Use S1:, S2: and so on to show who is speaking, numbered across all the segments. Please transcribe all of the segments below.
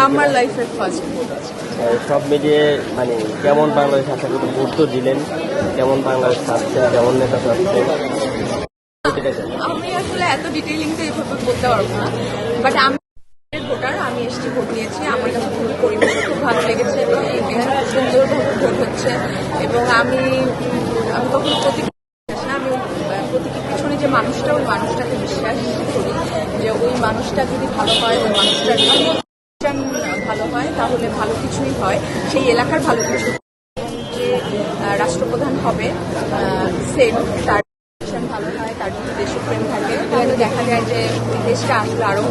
S1: আমার লাইফের first vote.
S2: সব মিলিয়ে মানে কেমন বাংলাদেশ আশা করি ভোট তো দিলেন, কেমন বাংলাদেশ চাচ্ছে, কেমন নেতা চাচ্ছে?
S1: আমি আসলে এত ডিটেইলিং তো এইভাবে বলতে পারবো না, বাট আমি ভোটার, আমি এসছি ভোট দিয়েছি। আমার কাছে খুবই পরিবেশ খুব ভালো লেগেছে এবং এখানে খুব সুন্দরভাবে ভোট হচ্ছে এবং আমি কখনো প্রতীক না, আমি প্রতীকের পিছনে যে মানুষটা, ওই মানুষটাকে বিশ্বাস করি যে ওই মানুষটা যদি ভালো হয়, ওই মানুষটার যদি ভালো হয় তাহলে ভালো কিছুই হয়, সেই এলাকার ভালো কিছু। যে রাষ্ট্রপ্রধান হবে সেম, তার ভালো হয়, তার যদি দেশপ্রেম থাকে তাহলে দেখা যায় যে ওই দেশটা আসলে আরো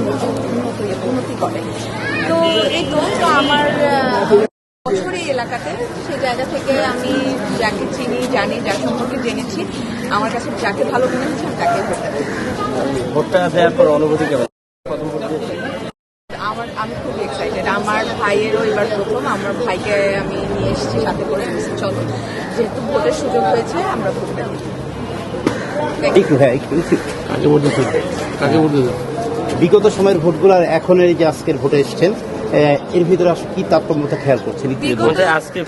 S1: উন্নতি করে। তো এই তো আমার বছর এই এলাকাতে, সেই জায়গা থেকে আমি যাকে চিনি জানি, যার সম্পর্কে জেনেছি, আমার কাছে যাকে ভালো মনে হচ্ছে আমি তাকে
S2: ভোটটা দেওয়ার পর অনুভূতি কেমন?
S1: আমি খুব এক্সাইটেড। আমার ভাইয়েরও এবার প্রথম, আমার ভাইকে আমি নিয়ে এসেছি সাথে করে। চলো, যেহেতু ভোটের সুযোগ হয়েছে আমরা ভোটটা দিই।
S3: বিগত সময়ের ভোটগুলো আর এখনের এই যে আজকের ভোটে এসেছেন, এর ভিতরে আসলে কি তারতম্যতা খেয়াল করছেন?
S1: আজকের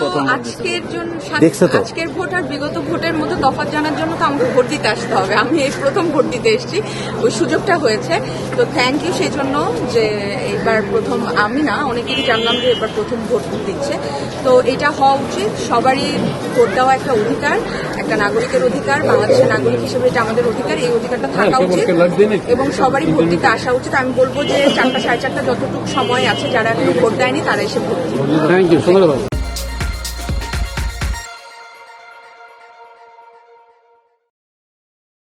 S1: ভোট আর বিগত ভোটের মধ্যে তফাৎ জানার জন্য তো আমাকে ভোট দিতে আসতে হবে। আমি এই প্রথম ভোট দিতে এসেছি, ওই সুযোগটা হয়েছে, তো থ্যাংক ইউ সেই জন্য যে এবার প্রথম আমি না, অনেকেই জানলাম যে এবার প্রথম ভোট দিচ্ছে। তো এটা হওয়া উচিত, সবারই ভোট দেওয়া একটা অধিকার, একটা নাগরিকের অধিকার, বাংলাদেশের নাগরিক হিসেবে এটা আমাদের অধিকার, এই অধিকারটা থাকা উচিত এবং সবারই ভোট দিতে আসা উচিত। আমি বলবো যে 4টা 4:30 যতটুকু সময় আছে, যারা এখনো ভোট দেয়নি তারা এসে ভোট দিন।
S4: Thank you.